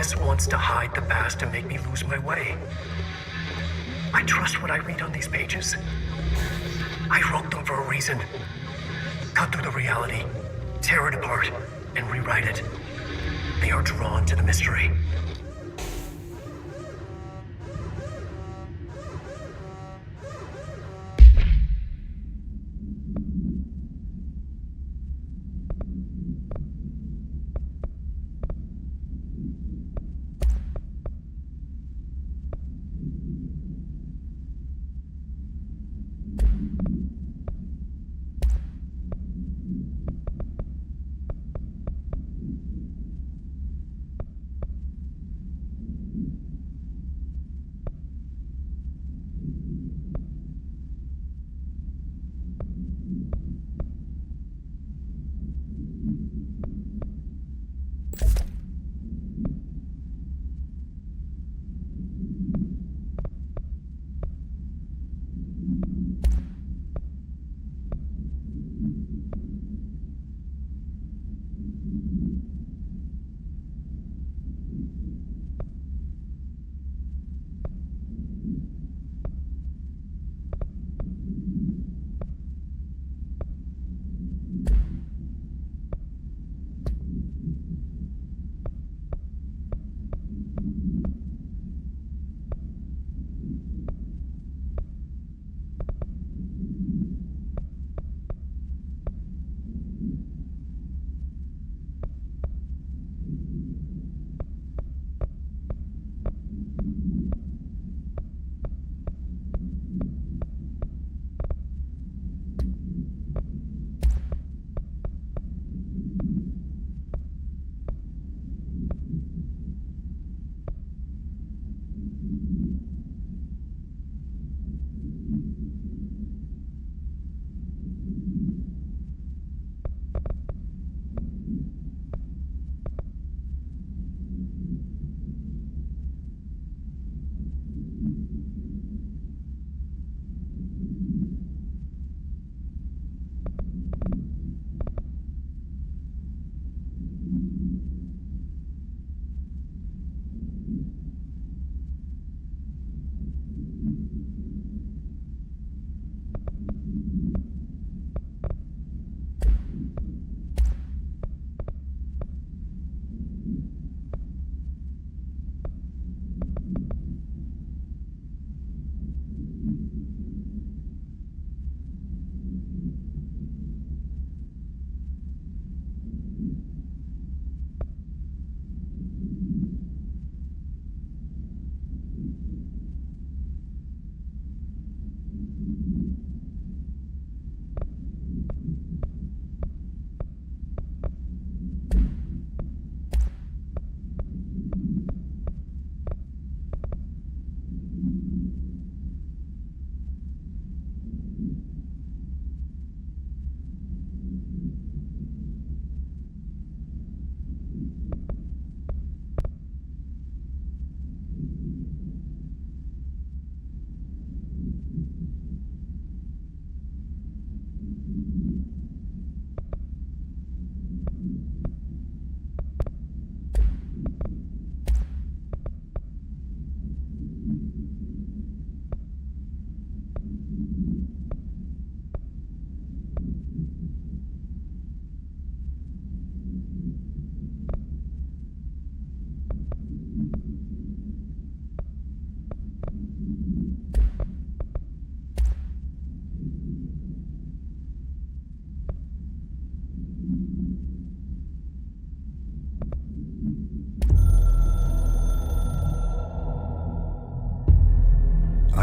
darkness wants to hide the past and make me lose my way. I trust what I read on these pages. I wrote them for a reason. Cut through the reality, tear it apart, and rewrite it. They are drawn to the mystery.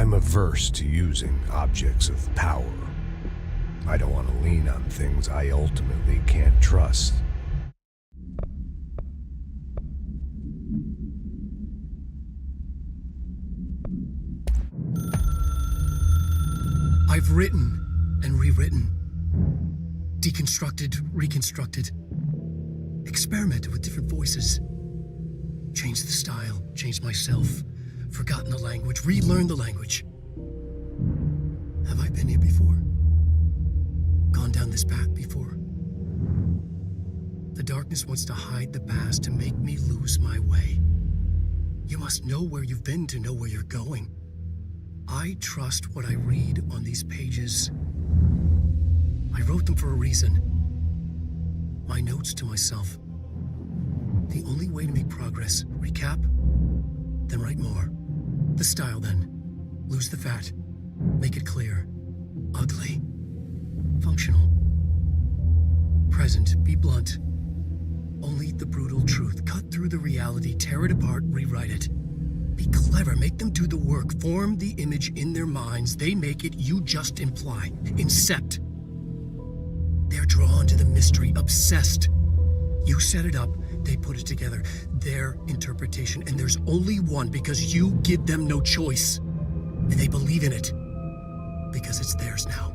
I'm averse to using objects of power. I don't want to lean on things I ultimately can't trust. I've written and rewritten, deconstructed, reconstructed, experimented with different voices, changed the style, changed myself, forgotten the language, relearned the language. Have I been here before? Gone down this path before? The darkness wants to hide the past to make me lose my way. You must know where you've been to know where you're going. I trust what I read on these pages. I wrote them for a reason. My notes to myself. The only way to make progress, recap, then write more. The style then. Lose the fat. Make it clear. Ugly. Functional. Present. Be blunt. Only the brutal truth. Cut through the reality, tear it apart, rewrite it. Be clever, make them do the work, form the image in their minds. They make it, you just imply. Incept. They're drawn to the mystery, obsessed. You set it up, they put it together. Their interpretation, and there's only one because you give them no choice. And they believe in it because it's theirs now.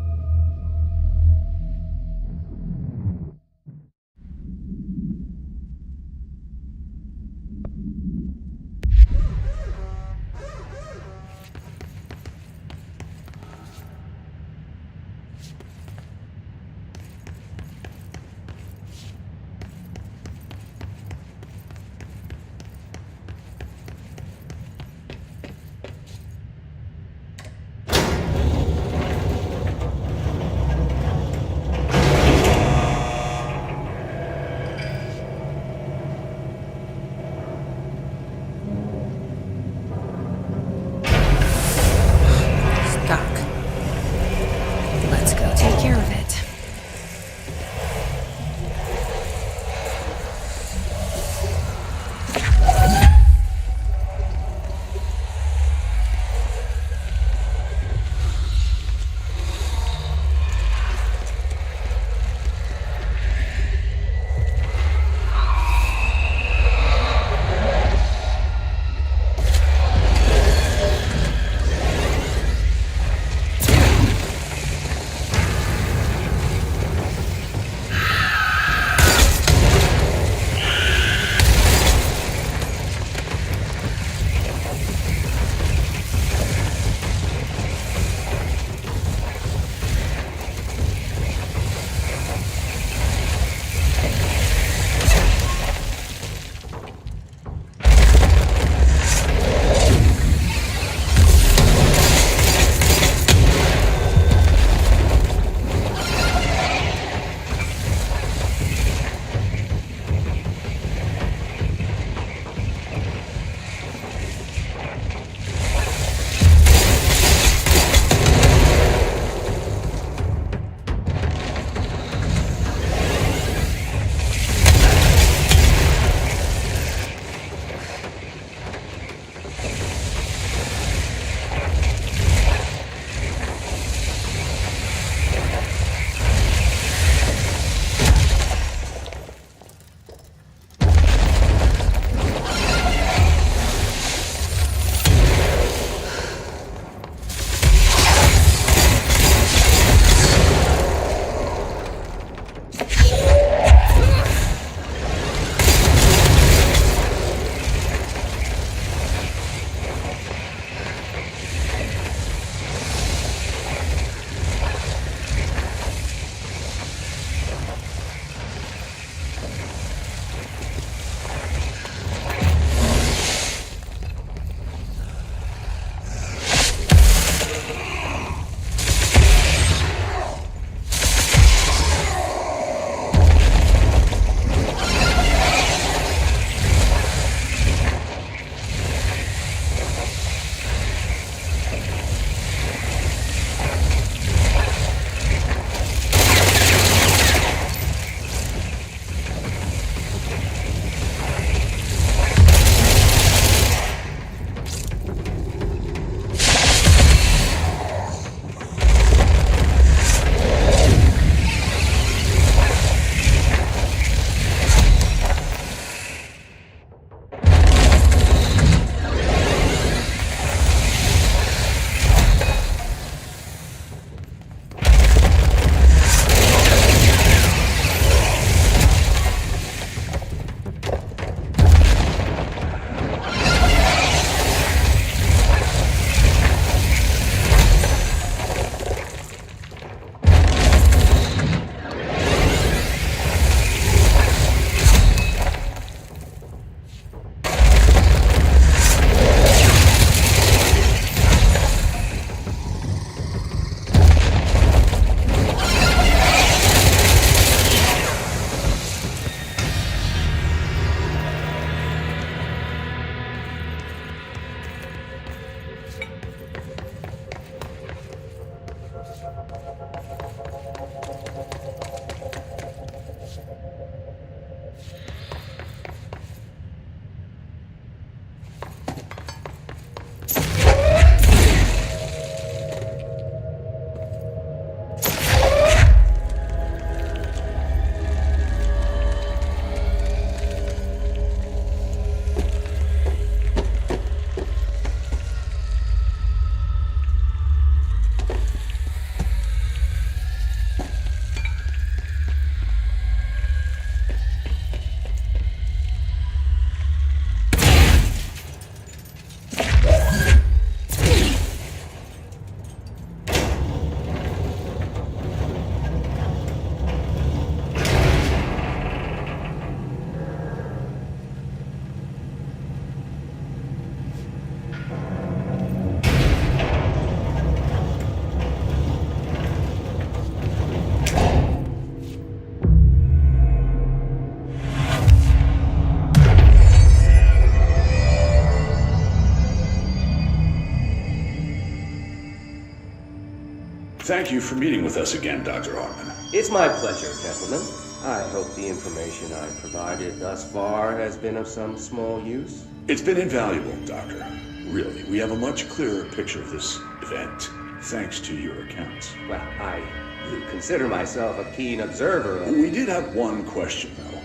Thank you for meeting with us again, Dr. Hartman. It's my pleasure, gentlemen. I hope the information I've provided thus far has been of some small use. It's been invaluable, Doctor. Really, we have a much clearer picture of this event, thanks to your accounts. Well, I do consider myself a keen observer of... We did have one question, though.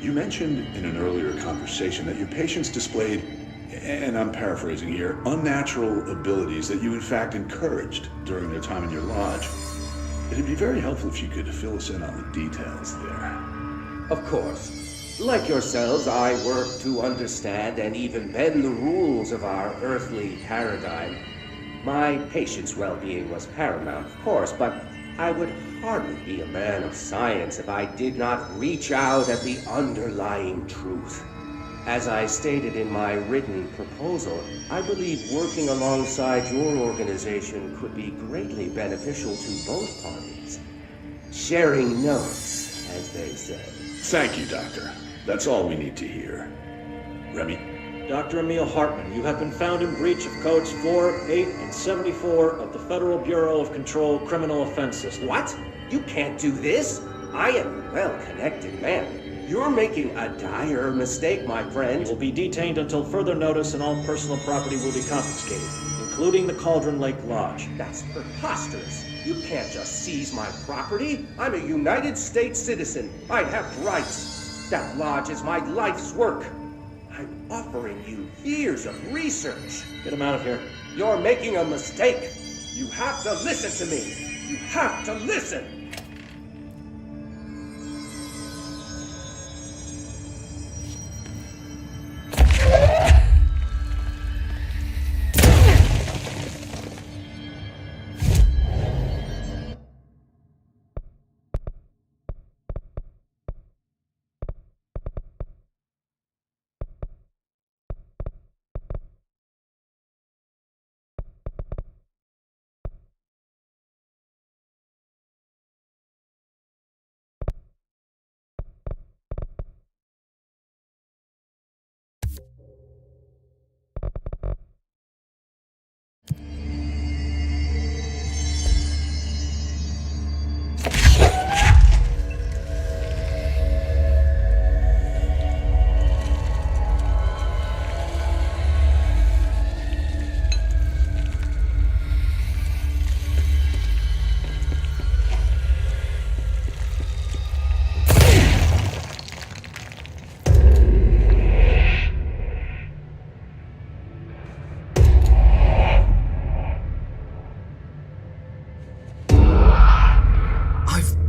You mentioned in an earlier conversation that your patients displayed, and I'm paraphrasing here, unnatural abilities that you in fact encouraged during their time in your lodge. It'd be very helpful if you could fill us in on the details there. Of course. Like yourselves, I work to understand and even bend the rules of our earthly paradigm. My patient's well-being was paramount, of course, but I would hardly be a man of science if I did not reach out at the underlying truth. As I stated in my written proposal, I believe working alongside your organization could be greatly beneficial to both parties. Sharing notes, as they say. Thank you, Doctor. That's all we need to hear. Remy? Dr. Emil Hartman, you have been found in breach of Codes 4, 8, and 74 of the Federal Bureau of Control Criminal Offense System. What? You can't do this? I am a well-connected man. You're making a dire mistake, my friend. You will be detained until further notice and all personal property will be confiscated, including the Cauldron Lake Lodge. That's preposterous. You can't just seize my property. I'm a United States citizen. I have rights. That lodge is my life's work. I'm offering you years of research. Get him out of here. You're making a mistake. You have to listen to me. You have to listen.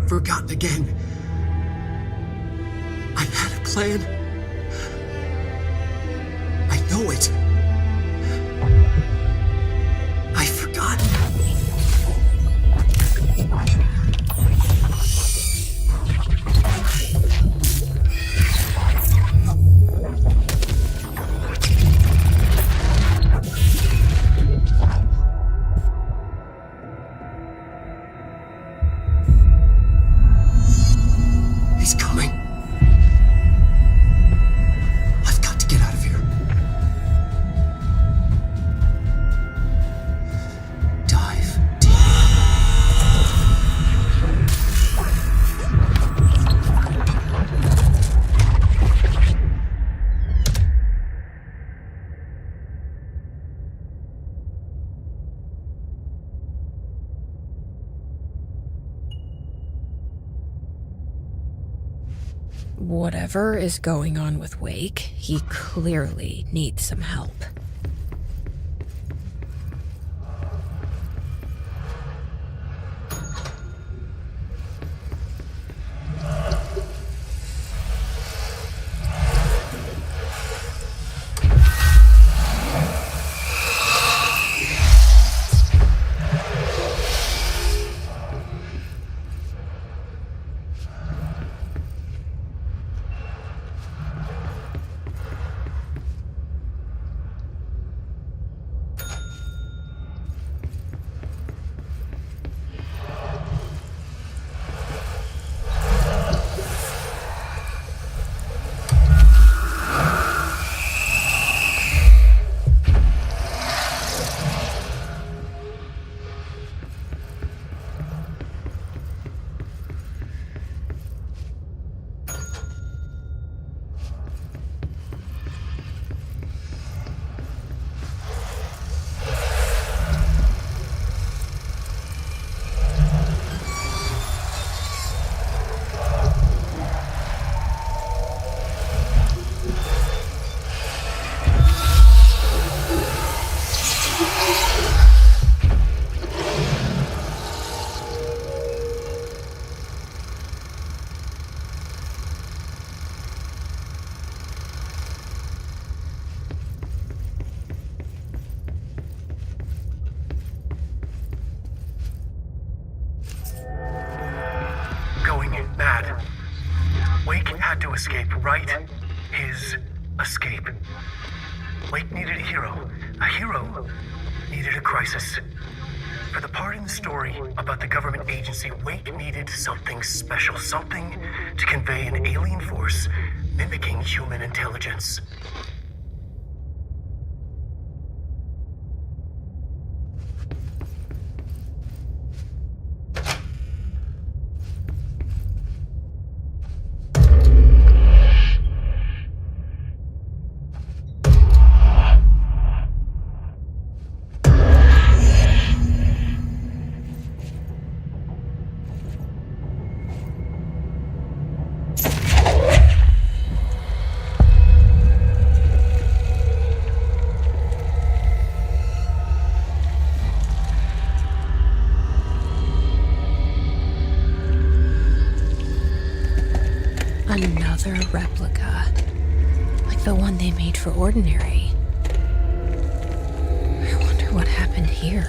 Forgotten again. I had a plan. I know it. I've forgotten. He's coming. I've got to get out of here. Dive deep. Whatever is going on with Wake, he clearly needs some help. to escape, right? His escape. Wake needed a hero. A hero needed a crisis. For the part in the story about the government agency, Wake needed something special, something to convey an alien force mimicking human intelligence. Another replica, like the one they made for Ordinary. I wonder what happened here.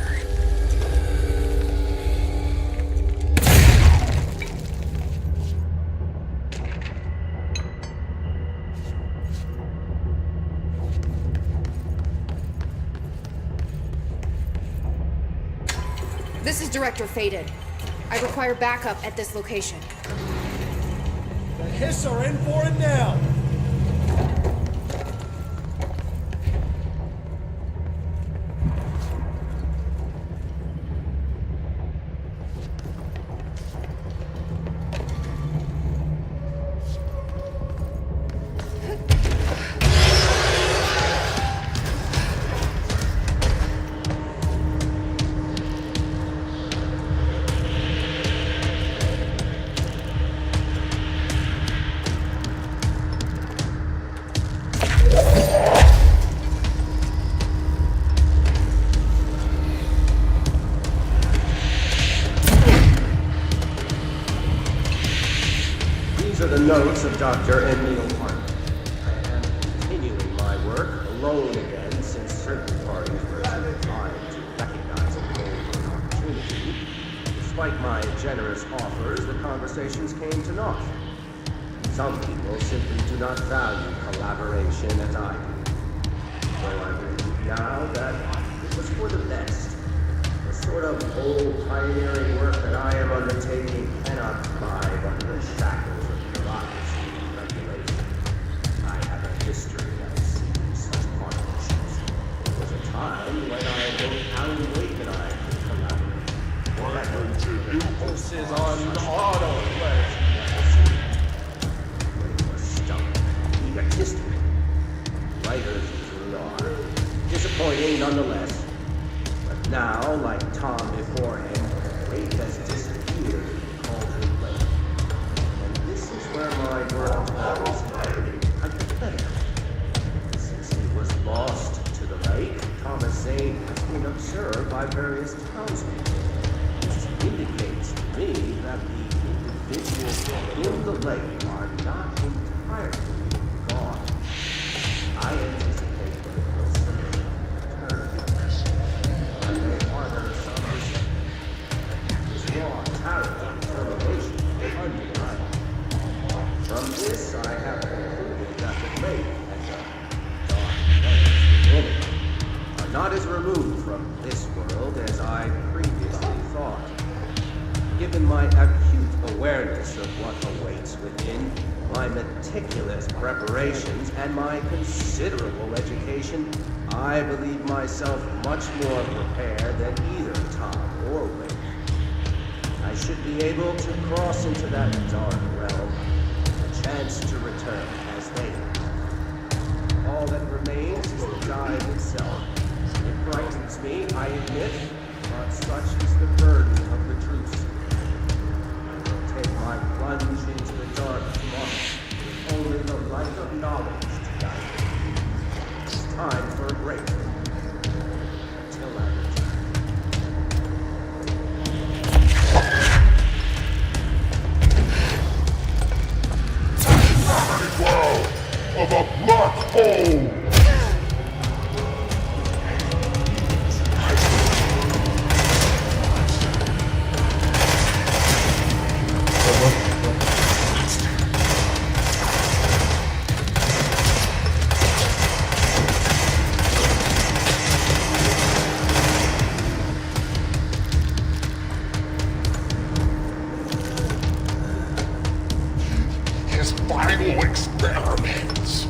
This is Director Faded. I require backup at this location. The Hiss are in for it now! Notes of Dr. Emil Hartman. I am continuing my work alone again since certain parties were too blind to recognize a golden opportunity. Despite my generous offers, the conversations came to naught. Some people simply do not value collaboration as I do. So I believe now that it was for the best. The sort of old pioneering work that I am undertaking cannot thrive under the shackles regulation. I have a history that sees such partnerships. There was a time when Alan Wake and I could collaborate. This is on autoplay. We were stuck. Egotistical. Writers usually are. Disappointing nonetheless. But now, like Tom before him, Wake has disappeared in Cauldron Lake. Where my world was hypothetical. Since he was lost to the lake, Thomas Zane has been observed by various townspeople. This indicates to me that the individuals in the lake are not entirely gone. I anticipate that it will simply return. And they harbor some this raw talent determination undeniable. From this, I have concluded that the lake and the dark places within it are not as removed from this world as I previously thought. Given my acute awareness of what awaits within, my meticulous preparations, and my considerable education, I believe myself much more prepared than either Tom or Wake. I should be able to cross into that dark realm, chance to return as they do. All that remains is the dive itself. It frightens me, I admit, but such is the burden of the truth. I will take my plunge into the dark tomorrow, with only the light of knowledge to guide me. It's time for a break. Until I return. Of a black hole! magical experiments.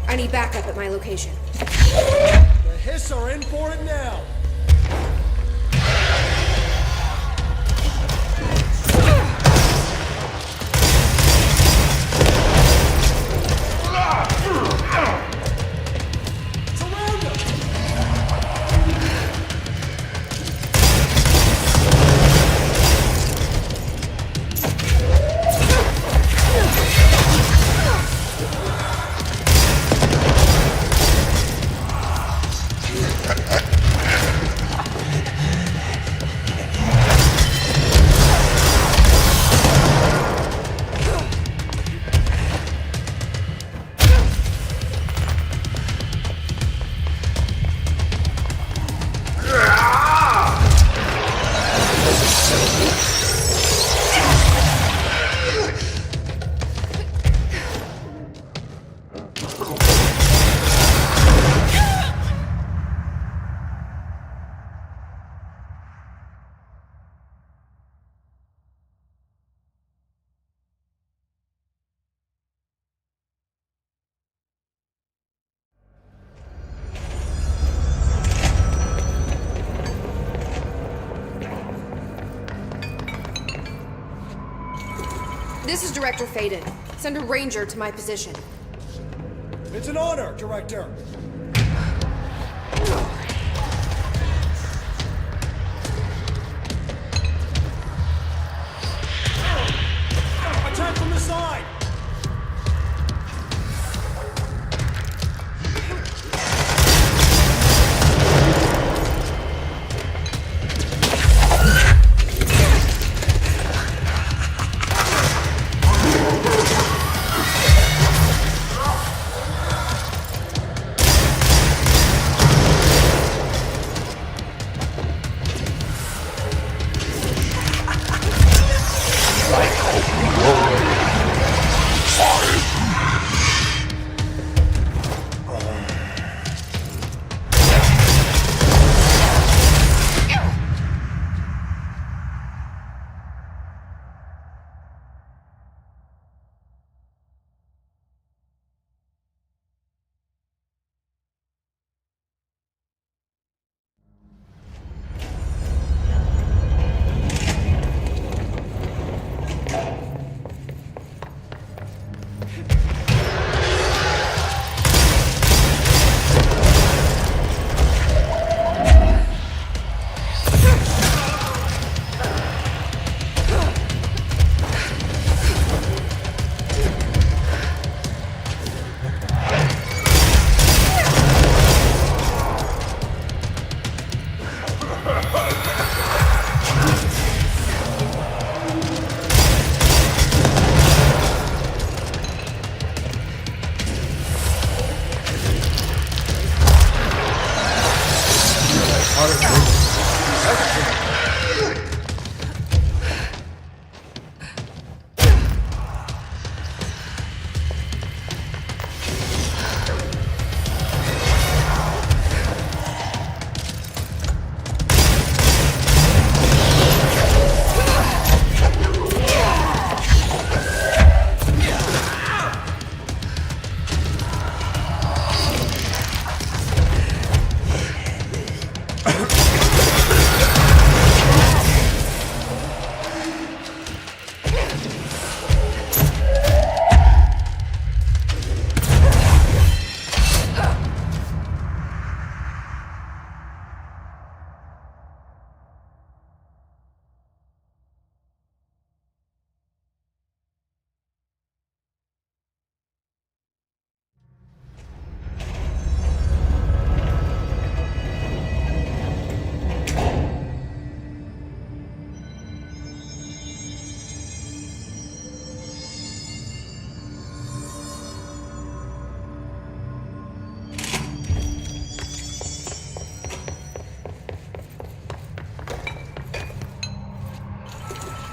I need backup at my location. The Hiss are in for it now! Surround them! This is Director Faden. Send a ranger to my position. It's an honor, Director! Attack from the side!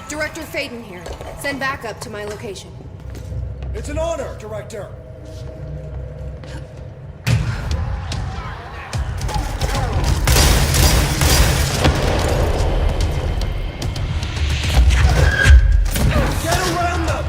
Director Faden here. Send backup to my location. It's an honor, Director! Get around them!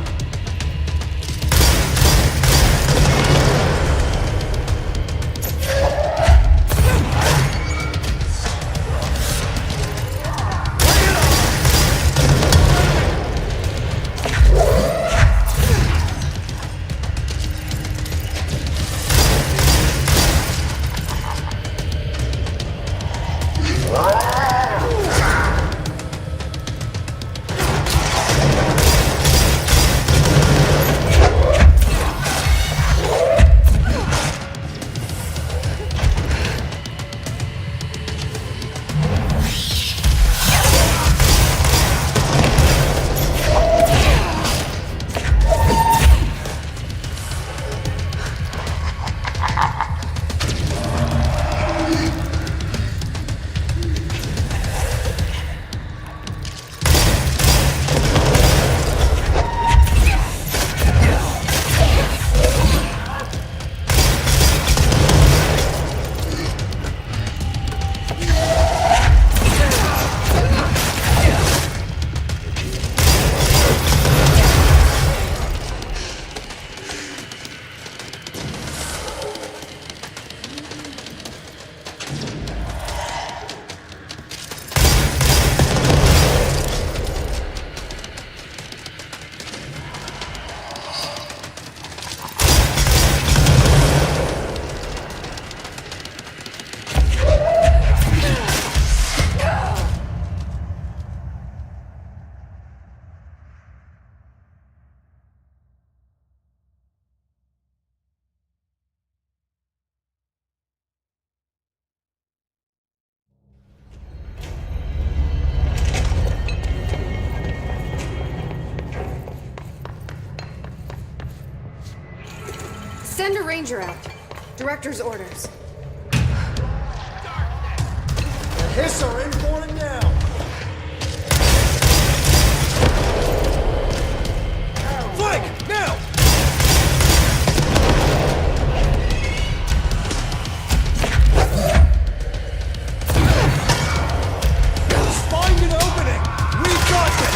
ranger out. Director's orders. The Hiss are in for it now! Flank! Now! Find an opening! We've got this!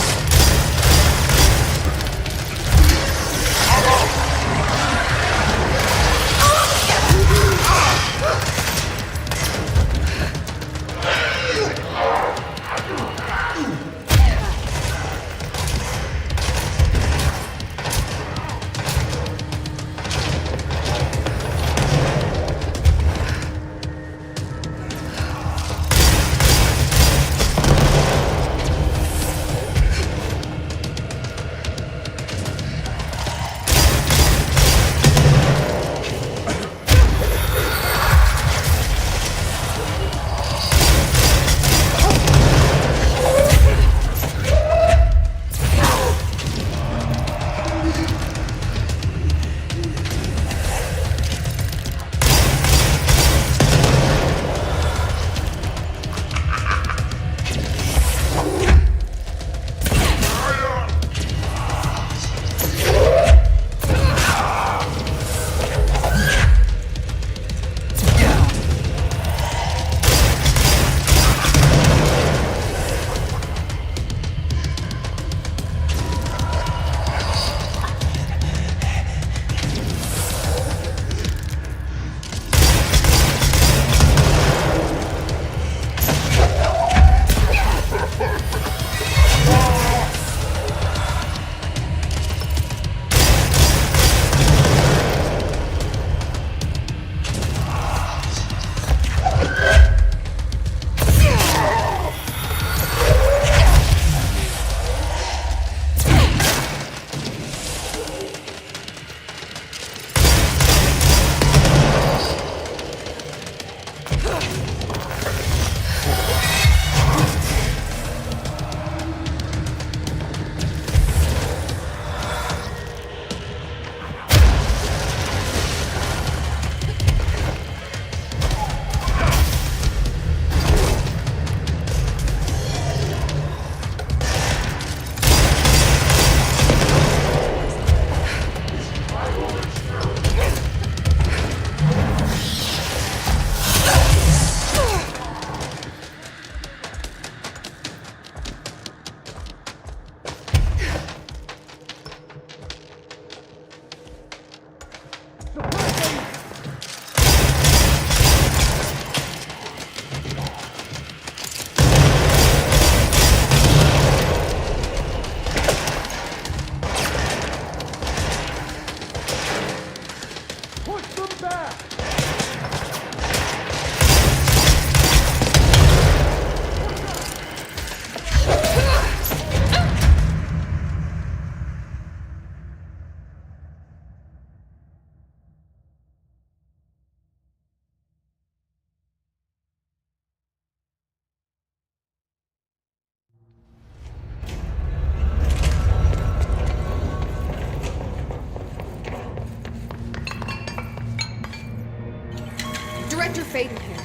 Director Faden here.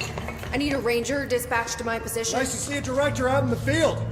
I need a ranger dispatched to my position. Nice to see a director out in the field.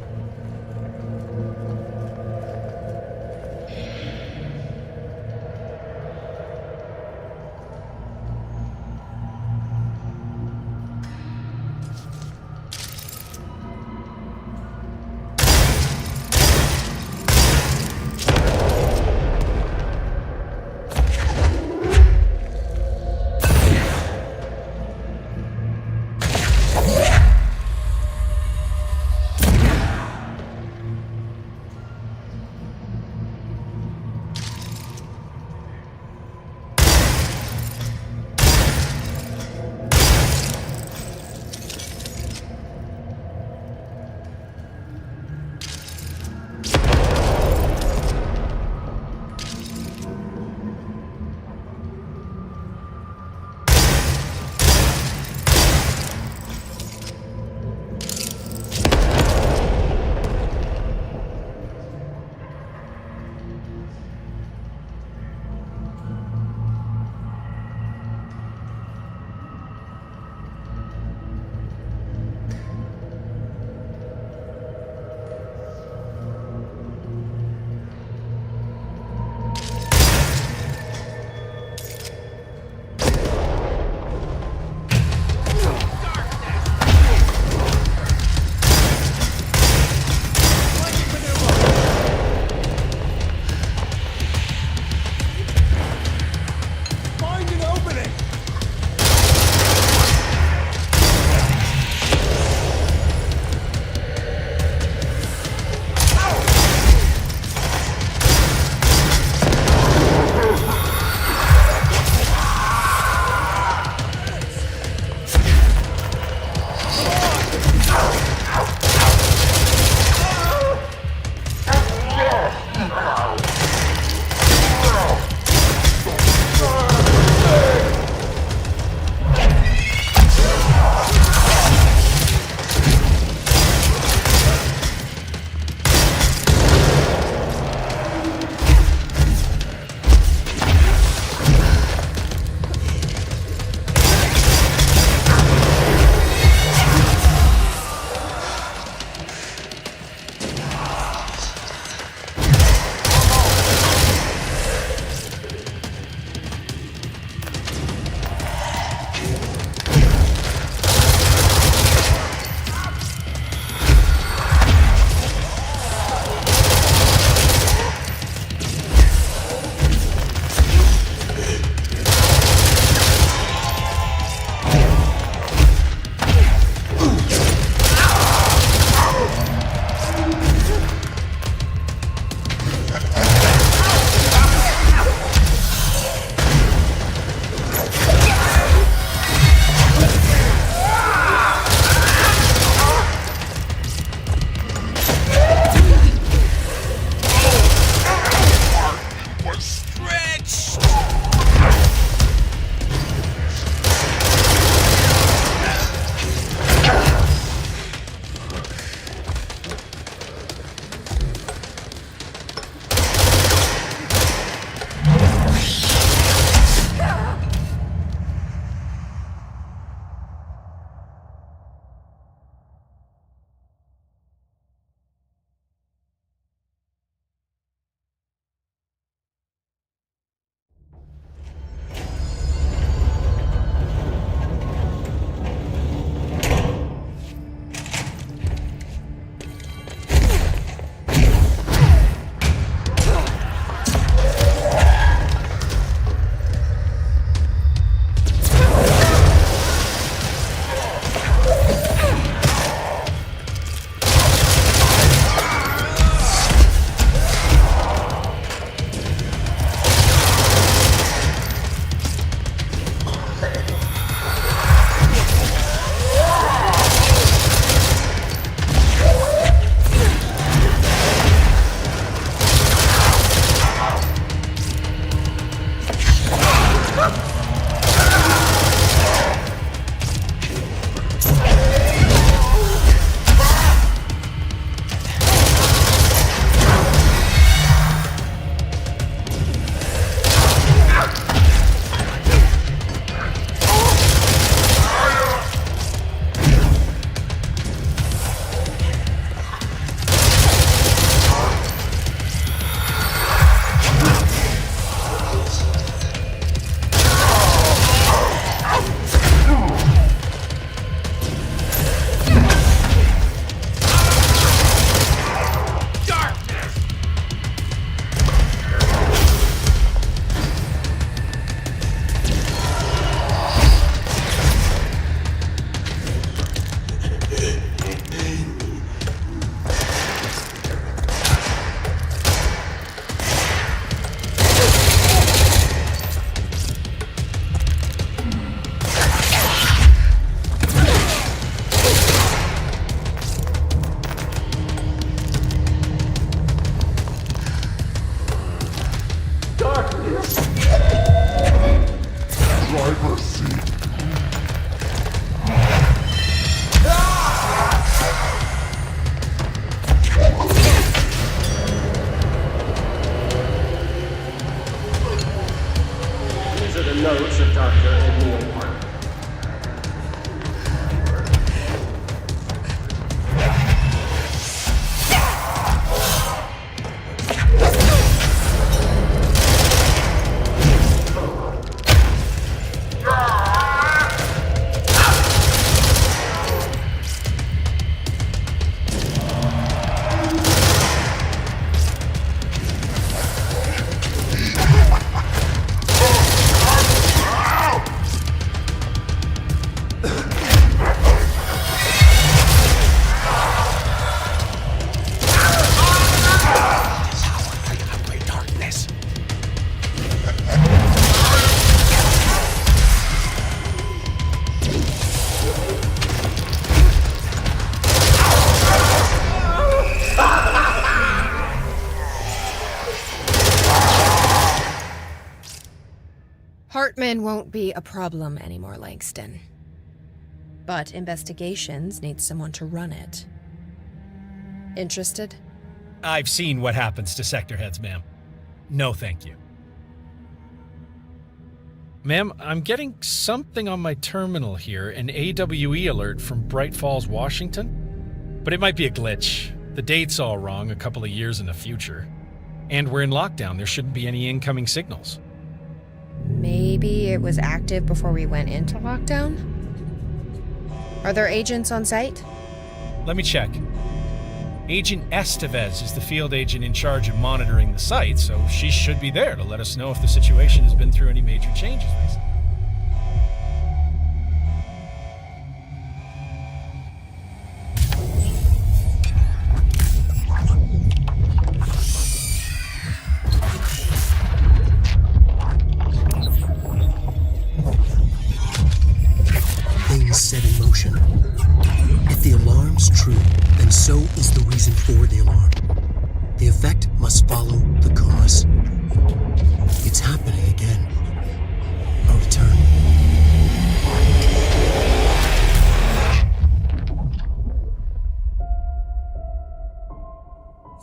These are the notes of Dr. Emil Hartman. Hartman won't be a problem anymore, Langston. But investigations need someone to run it. Interested? I've seen what happens to sector heads, ma'am. No, thank you. Ma'am, I'm getting something on my terminal here, an AWE alert from Bright Falls, Washington. But it might be a glitch. The date's all wrong, a couple of years in the future. And we're in lockdown, there shouldn't be any incoming signals. Maybe it was active before we went into lockdown? Are there agents on site? Let me check. Agent Estevez is the field agent in charge of monitoring the site, so she should be there to let us know if the situation has been through any major changes recently. Things set in motion. If the alarm's true, then so is the reason for the alarm. The effect must follow the cause. It's happening again. A return.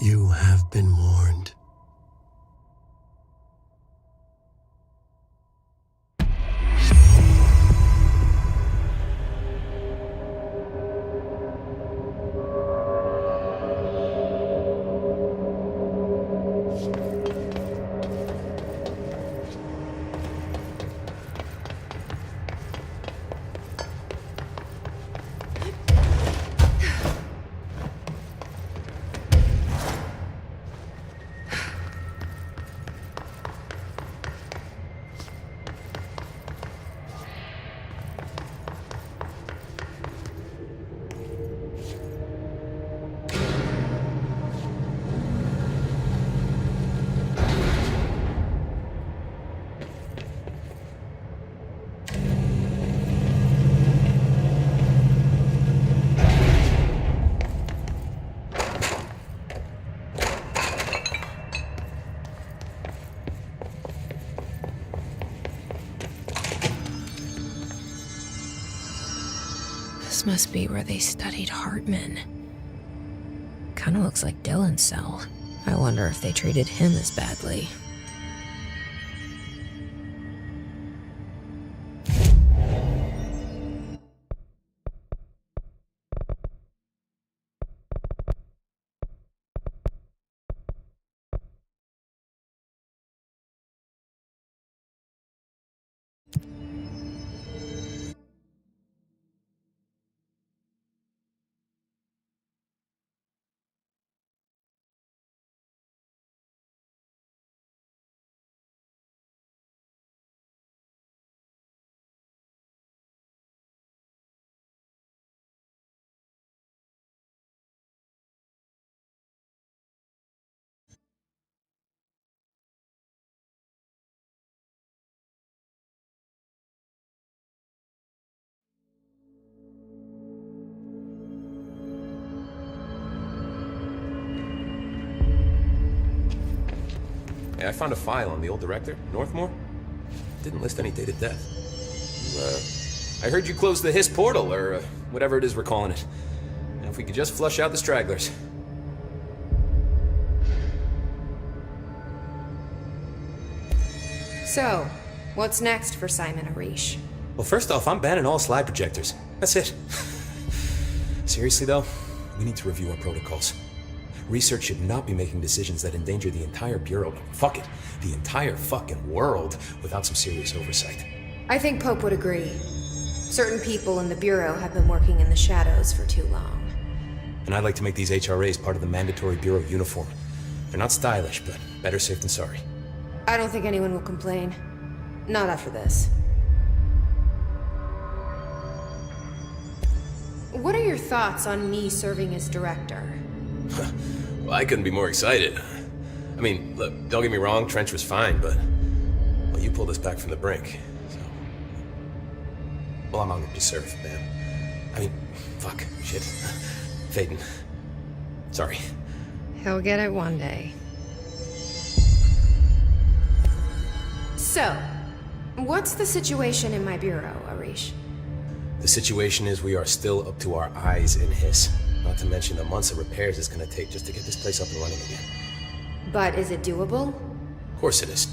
You have been warned. This must be where they studied Hartman. Kinda looks like Dylan's cell. I wonder if they treated him as badly. Hey, I found a file on the old director, Northmore. Didn't list any dated death. I heard you closed the Hiss portal, or whatever it is we're calling it. Now, if we could just flush out the stragglers. So, what's next for Simon Arish? Well, first off, I'm banning all slide projectors. That's it. Seriously, though, we need to review our protocols. Research should not be making decisions that endanger the entire Bureau. Fuck it. The entire fucking world without some serious oversight. I think Pope would agree. Certain people in the Bureau have been working in the shadows for too long. And I'd like to make these HRAs part of the mandatory Bureau uniform. They're not stylish, but better safe than sorry. I don't think anyone will complain. Not after this. What are your thoughts on me serving as director? Well, I couldn't be more excited. I mean, look, don't get me wrong, Trench was fine, but... well, you pulled us back from the brink, so... well, I'm honored to serve, man. I mean, fuck, shit. Faden. Sorry. He'll get it one day. So, what's the situation in my bureau, Arish? The situation is we are still up to our eyes in Hiss. Not to mention the months of repairs it's gonna take just to get this place up and running again. But is it doable? Of course it is.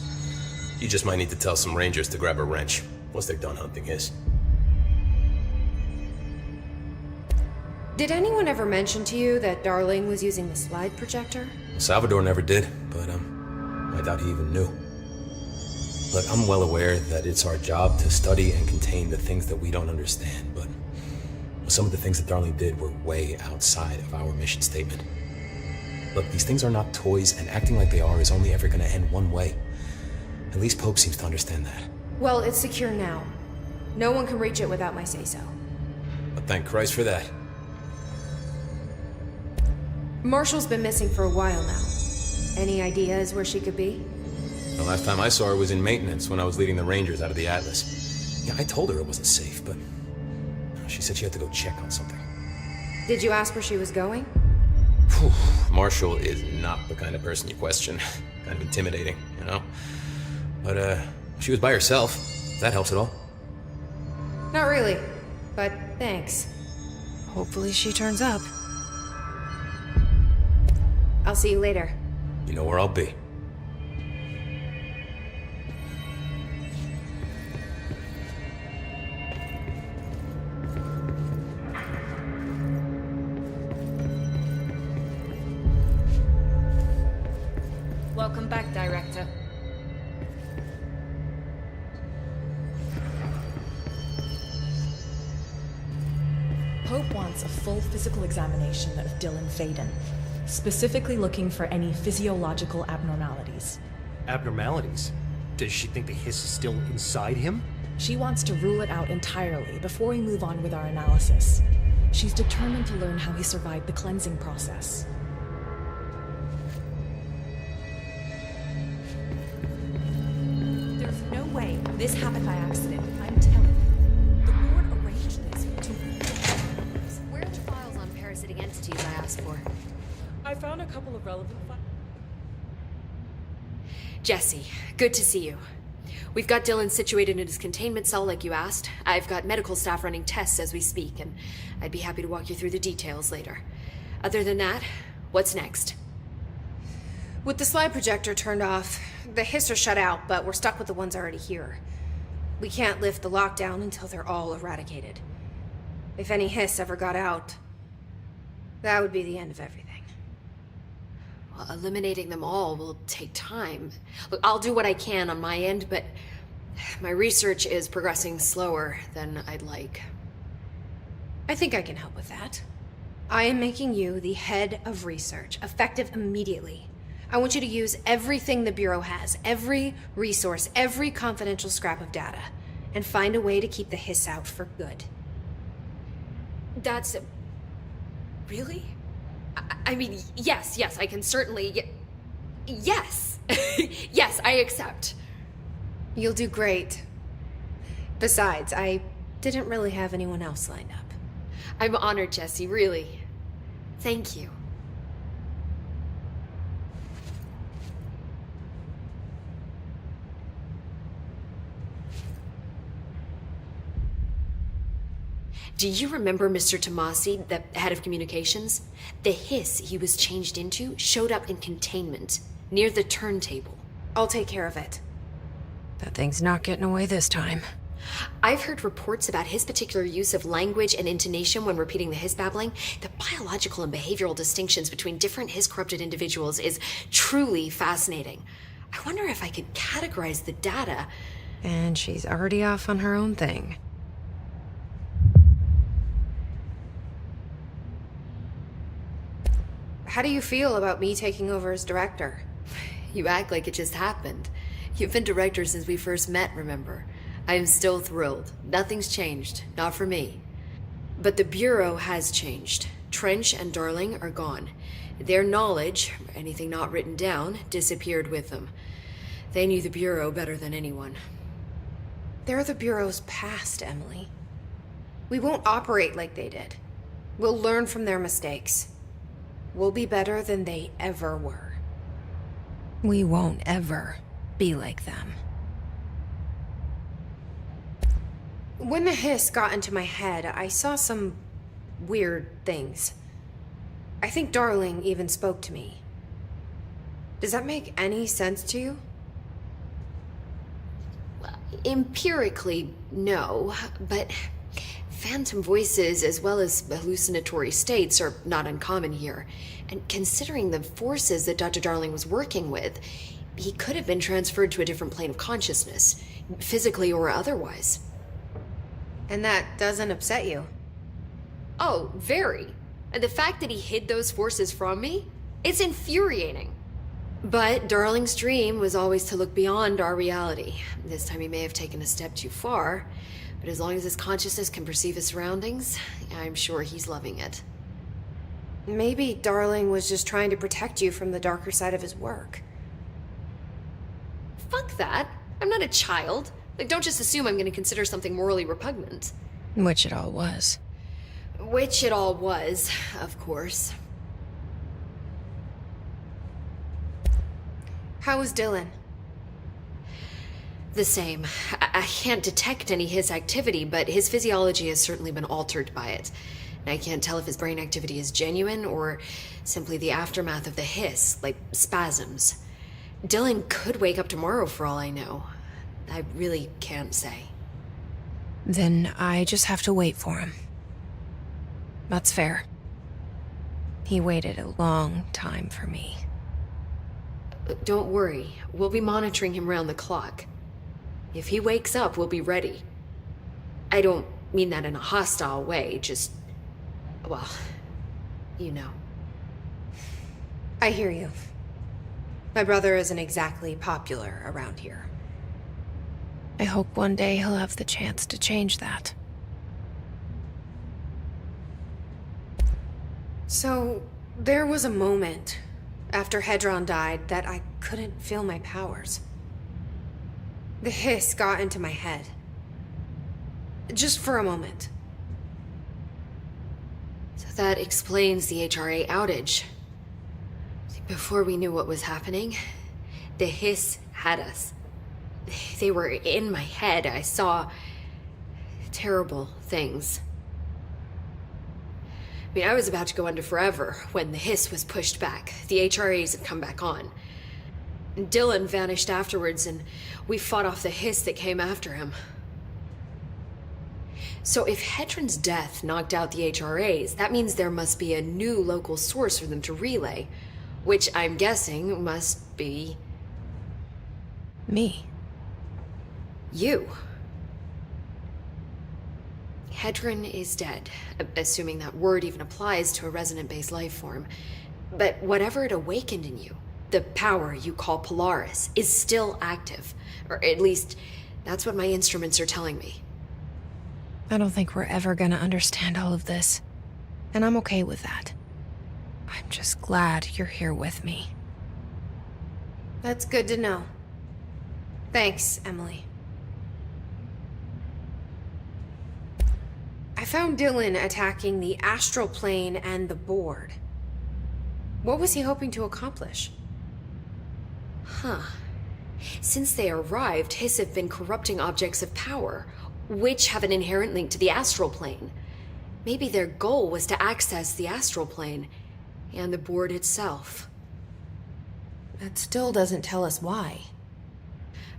You just might need to tell some rangers to grab a wrench once they're done hunting Hiss. Did anyone ever mention to you that Darling was using the slide projector? Salvador never did, but I doubt he even knew. Look, I'm well aware that it's our job to study and contain the things that we don't understand, but some of the things that Darling did were way outside of our mission statement. Look, these things are not toys, and acting like they are is only ever gonna end one way. At least Pope seems to understand that. Well, it's secure now. No one can reach it without my say-so. But thank Christ for that. Marshall's been missing for a while now. Any ideas where she could be? The last time I saw her was in maintenance when I was leading the Rangers out of the Atlas. Yeah, I told her it wasn't safe, but she said she had to go check on something. Did you ask where she was going? Whew. Marshall is not the kind of person you question. Kind of intimidating, you know? But, she was by herself. If that helps at all. Not really, but thanks. Hopefully she turns up. I'll see you later. You know where I'll be. Welcome back, Director. Pope wants a full physical examination of Dylan Faden, specifically looking for any physiological abnormalities. Abnormalities? Does she think the Hiss is still inside him? She wants to rule it out entirely before we move on with our analysis. She's determined to learn how he survived the cleansing process. There's no way this happened by accident. I'm telling you. The board arranged this to... Where are the files on parasitic entities I asked for? I found a couple of relevant files. Jesse, good to see you. We've got Dylan situated in his containment cell like you asked. I've got medical staff running tests as we speak, and I'd be happy to walk you through the details later. Other than that, what's next? With the slide projector turned off, the Hiss are shut out, but we're stuck with the ones already here. We can't lift the lockdown until they're all eradicated. If any Hiss ever got out, that would be the end of everything. Well, eliminating them all will take time. Look, I'll do what I can on my end, but my research is progressing slower than I'd like. I think I can help with that. I am making you the head of research, effective immediately. I want you to use everything the Bureau has, every resource, every confidential scrap of data, and find a way to keep the Hiss out for good. That's... really? I mean, yes, I can certainly... yes! Yes, I accept. You'll do great. Besides, I didn't really have anyone else lined up. I'm honored, Jesse, really. Thank you. Do you remember Mr. Tomasi, the head of communications? The hiss he was changed into showed up in containment, near the turntable. I'll take care of it. That thing's not getting away this time. I've heard reports about his particular use of language and intonation when repeating the hiss babbling. The biological and behavioral distinctions between different hiss-corrupted individuals is truly fascinating. I wonder if I could categorize the data. And she's already off on her own thing. How do you feel about me taking over as director? You act like it just happened. You've been director since we first met, remember? I am still thrilled. Nothing's changed. Not for me. But the Bureau has changed. Trench and Darling are gone. Their knowledge, anything not written down, disappeared with them. They knew the Bureau better than anyone. They're the Bureau's past, Emily. We won't operate like they did. We'll learn from their mistakes. We'll be better than they ever were. We won't ever be like them. When the hiss got into my head, I saw some weird things. I think Darling even spoke to me. Does that make any sense to you? Empirically, no, but phantom voices as well as hallucinatory states are not uncommon here. And considering the forces that Dr. Darling was working with, he could have been transferred to a different plane of consciousness, physically or otherwise. And that doesn't upset you? Oh, very. And the fact that he hid those forces from me? It's infuriating. But Darling's dream was always to look beyond our reality. This time he may have taken a step too far, but as long as his consciousness can perceive his surroundings, I'm sure he's loving it. Maybe Darling was just trying to protect you from the darker side of his work. Fuck that. I'm not a child. Like, don't just assume I'm going to consider something morally repugnant. Which it all was. Which it all was, of course. How is Dylan? The same. I can't detect any hiss activity, but his physiology has certainly been altered by it. And I can't tell if his brain activity is genuine or simply the aftermath of the hiss, like spasms. Dylan could wake up tomorrow for all I know. I really can't say. Then I just have to wait for him. That's fair. He waited a long time for me. Don't worry. We'll be monitoring him round the clock. If he wakes up, we'll be ready. I don't mean that in a hostile way, just... well, you know. I hear you. My brother isn't exactly popular around here. I hope one day he'll have the chance to change that. So, there was a moment after Hedron died that I couldn't feel my powers. The hiss got into my head. Just for a moment. So that explains the HRA outage. Before we knew what was happening, the hiss had us. They were in my head. I saw terrible things. I mean, I was about to go under forever when the hiss was pushed back. The HRAs had come back on. Dylan vanished afterwards, and we fought off the hiss that came after him. So if Hedron's death knocked out the HRAs, that means there must be a new local source for them to relay, which I'm guessing must be... me. You. Hedron is dead, assuming that word even applies to a resonant-based life form. But whatever it awakened in you, the power you call Polaris, is still active. Or at least, that's what my instruments are telling me. I don't think we're ever gonna understand all of this. And I'm okay with that. I'm just glad you're here with me. That's good to know. Thanks, Emily. I found Dylan attacking the astral plane and the board. What was he hoping to accomplish? Huh. Since they arrived, Hiss have been corrupting objects of power, which have an inherent link to the astral plane. Maybe their goal was to access the astral plane and the board itself. That still doesn't tell us why.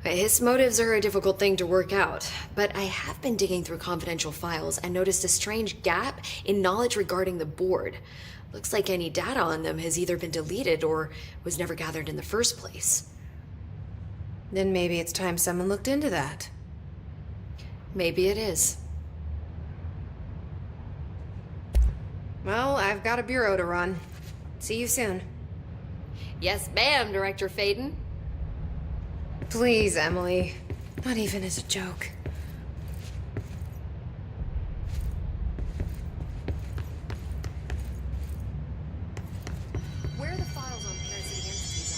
His motives are a difficult thing to work out, but I have been digging through confidential files and noticed a strange gap in knowledge regarding the board. Looks like any data on them has either been deleted or was never gathered in the first place. Then maybe it's time someone looked into that. Maybe it is. Well, I've got a bureau to run. See you soon. Yes, ma'am, Director Faden. Please, Emily. Not even as a joke. Where are the files on parasitic entities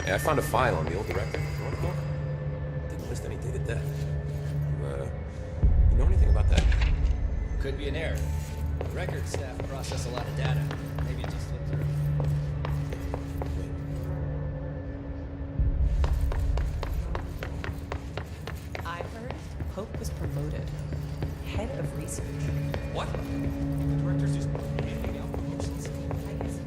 Yeah, I found a file on the old director. You want to look? Didn't list any date of death. You know anything about that? Could be an error. Record staff process a lot of data. Maybe it just slipped through. I heard Pope was promoted. Head of research. What? The director's just handing out promotions. I guess.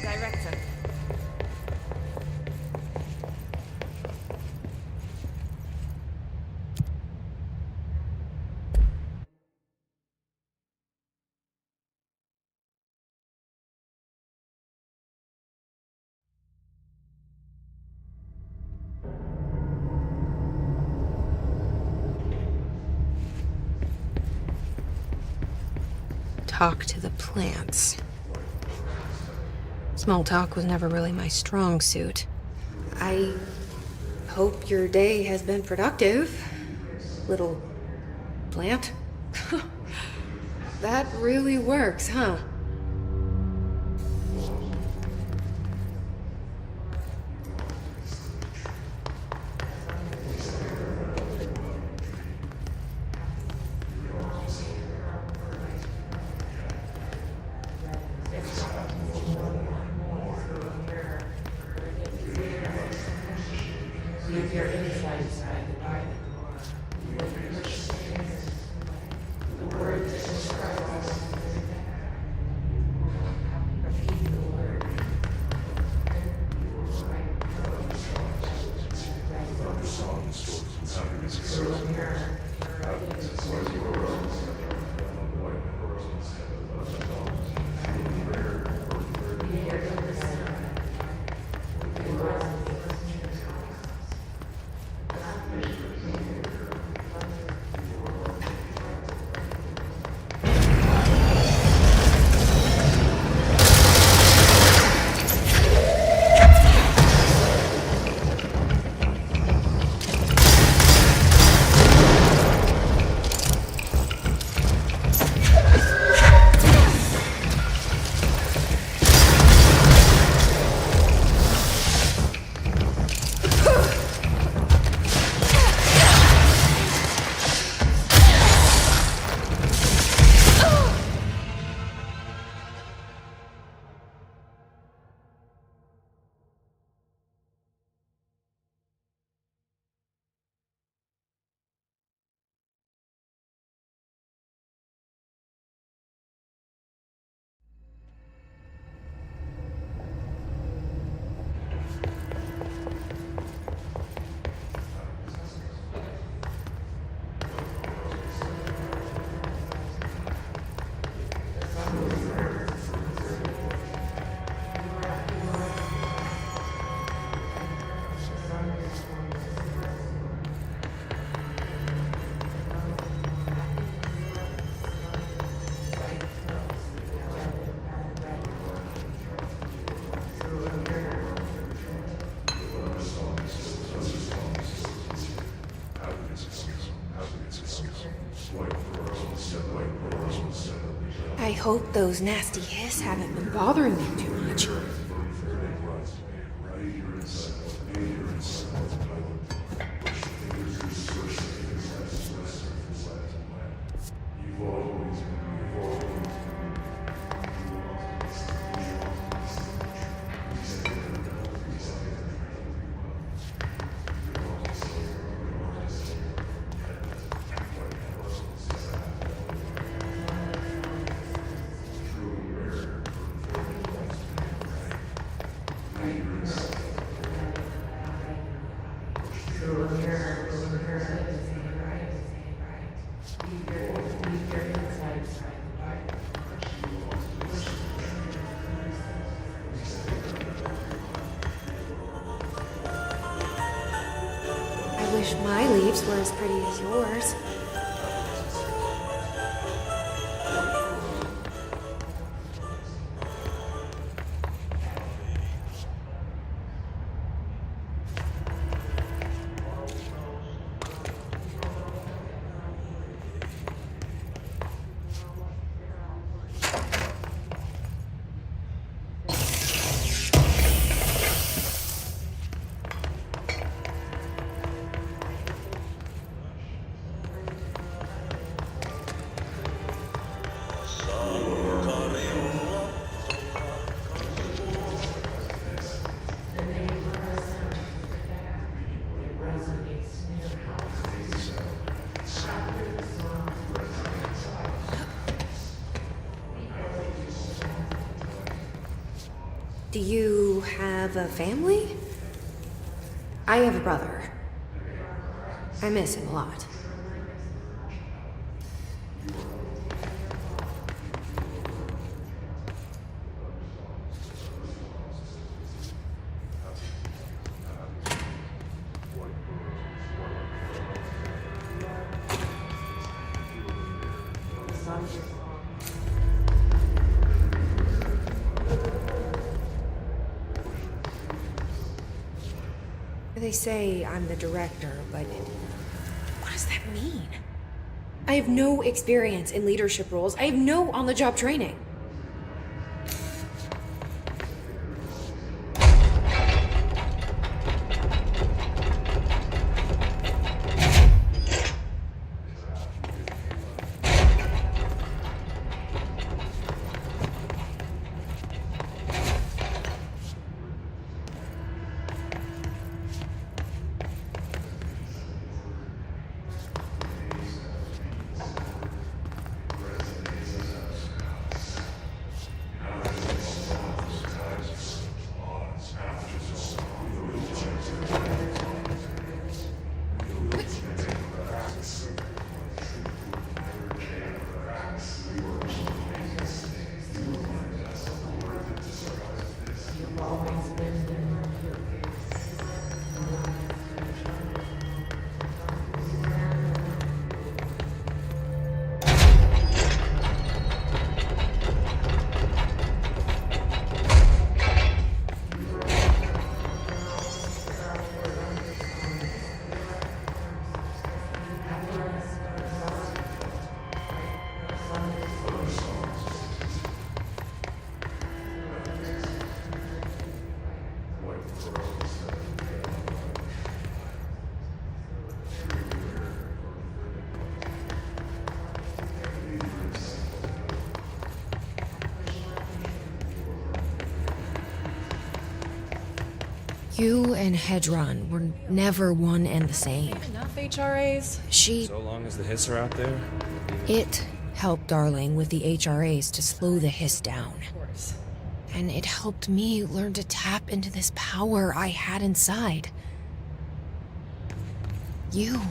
Director. Talk to the plants. Small talk was never really my strong suit. I hope your day has been productive, little plant. That really works, huh? I hope those nasty hiss haven't been bothering you too much. I wish my leaves were as pretty as yours. Do you have a family? I have a brother. I miss him a lot. They say I'm the director, but what does that mean? I have no experience in leadership roles. I have no on-the-job training. You and Hedron were never one and the same. Enough HRAs? So long as the Hiss are out there. It helped Darling with the HRAs to slow the Hiss down. And it helped me learn to tap into this power I had inside. You.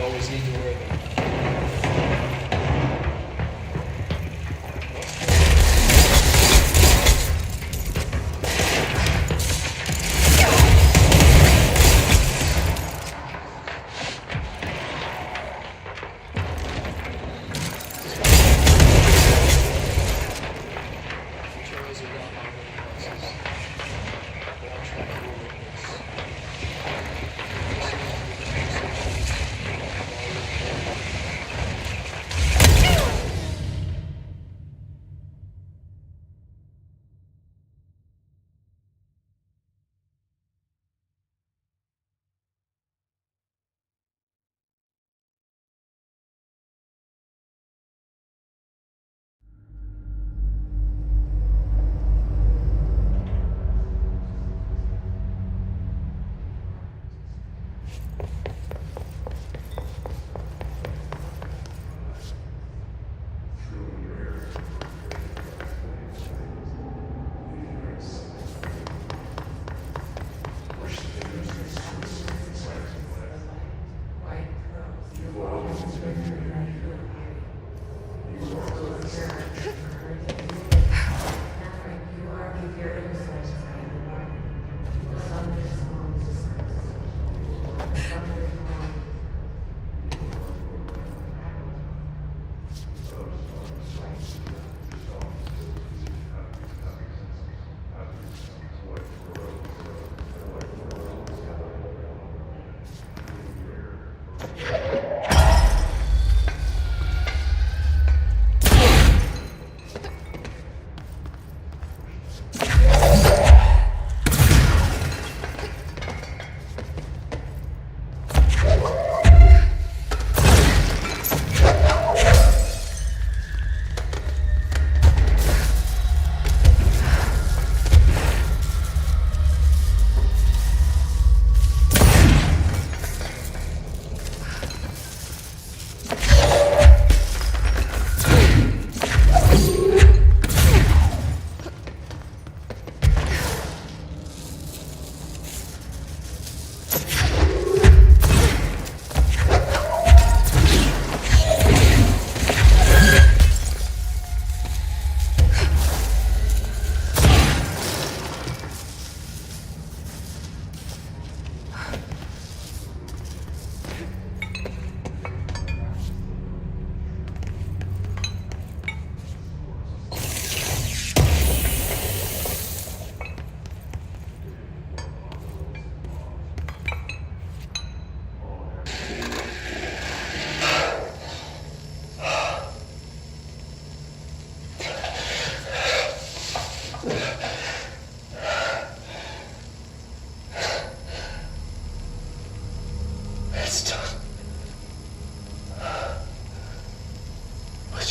always need to wear them.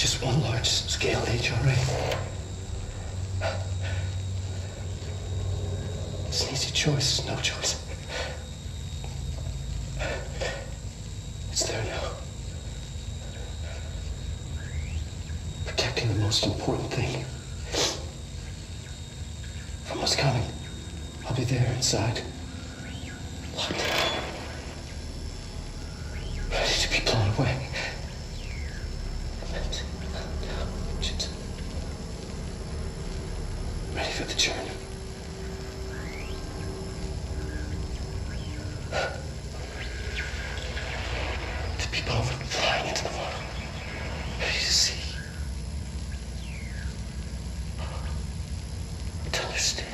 just one large-scale HRA. It's an easy choice, no choice. It's there now. Protecting the most important thing. From what's coming. I'll be there inside. Locked down. Ready to be blown away. Ready for the journey. To be blown flying into the world. Ready to see. To understand.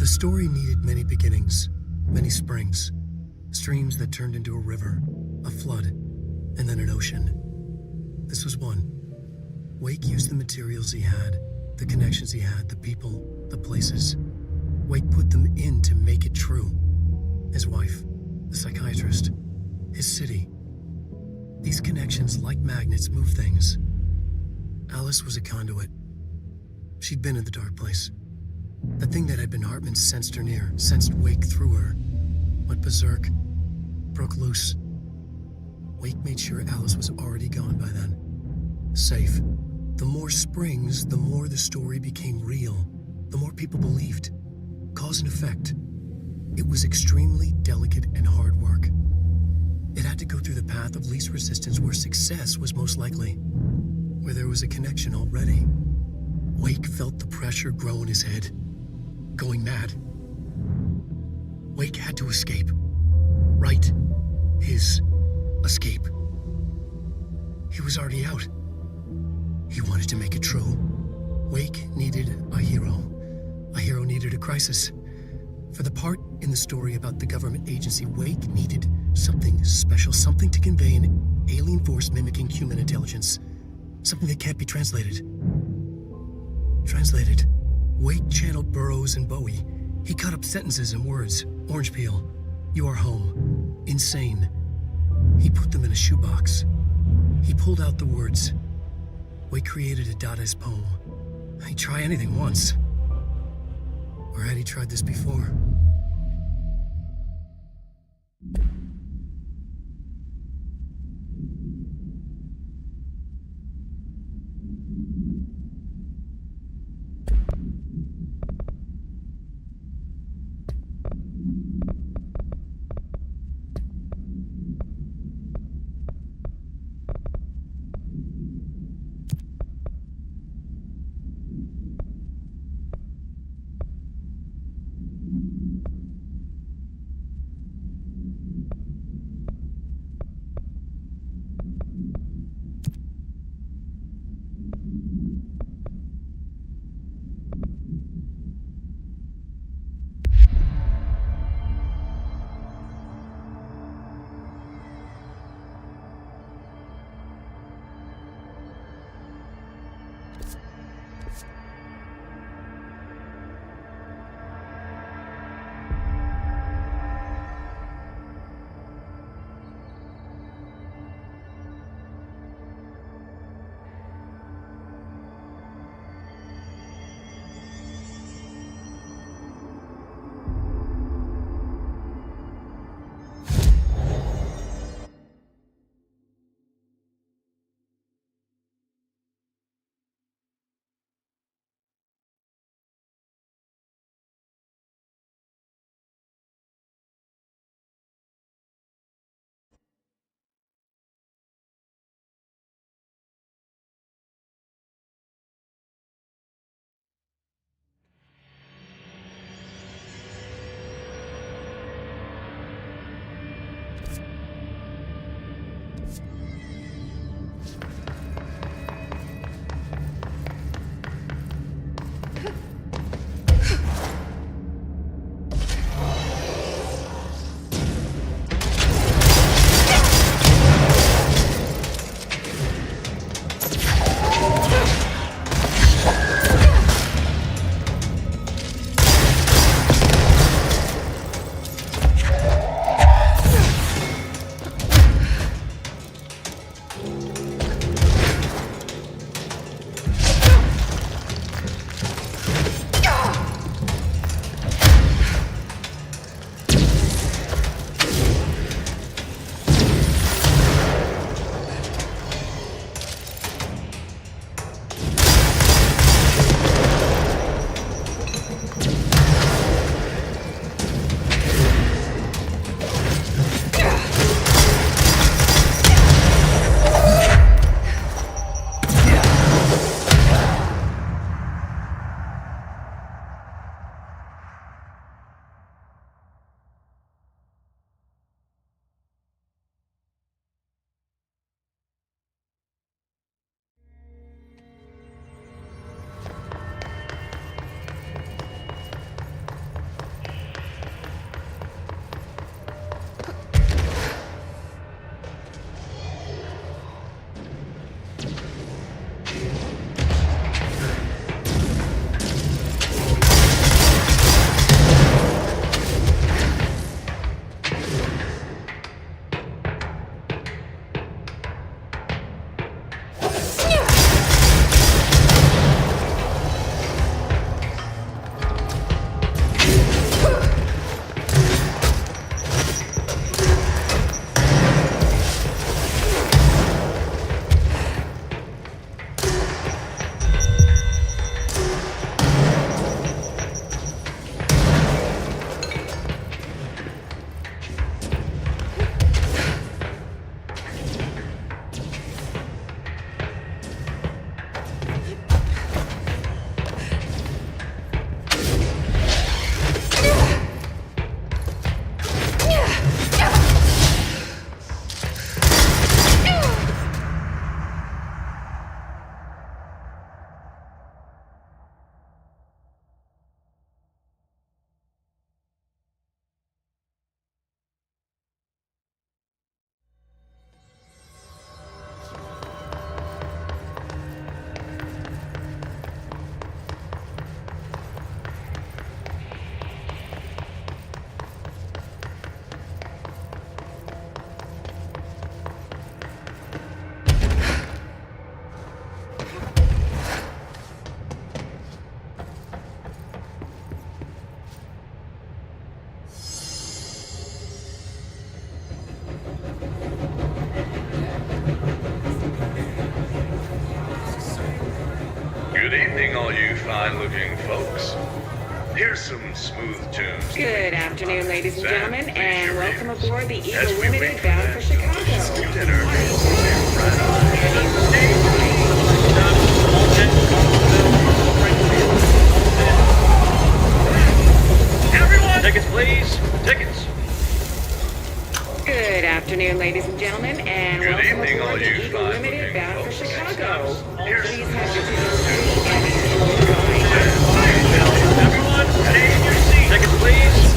The story needed many beginnings, many springs, streams that turned into a river, a flood, and then an ocean. This was one. Wake used the materials he had, the connections he had, the people, the places. Wake put them in to make it true. His wife, the psychiatrist, his city. These connections, like magnets, move things. Alice was a conduit. She'd been in the dark place. The thing that had been Hartman sensed her near, sensed Wake through her. Went berserk, broke loose. Wake made sure Alice was already gone by then. Safe. The more springs, the more the story became real. The more people believed. Cause and effect. It was extremely delicate and hard work. It had to go through the path of least resistance where success was most likely. Where there was a connection already. Wake felt the pressure grow in his head. Going mad. Wake had to escape. Right. His escape. He was already out. He wanted to make it true. Wake needed a hero. A hero needed a crisis. For the part in the story about the government agency, Wake needed something special, something to convey an alien force mimicking human intelligence. Something that can't be translated. Translated. Wake channeled Burroughs and Bowie. He cut up sentences and words. Orange peel. You are home. Insane. He put them in a shoebox. He pulled out the words. Wake created a Dadaist poem. He'd try anything once. Or had he tried this before? evening, all you fine-looking folks. Here's some smooth tunes. Good afternoon, ladies and gentlemen, Please and your welcome ears aboard the as Eagle we Limited wait bound for that Chicago. delicious dinner. Everyone! Tickets, please. Tickets. Good afternoon, ladies and gentlemen, and Good welcome evening, all aboard you the Eagle Limited fine-looking bound for folks. Chicago. Here's Please some have your smooth tickets ready tunes. and enjoy. Everyone, stay in your seats. Tickets, please.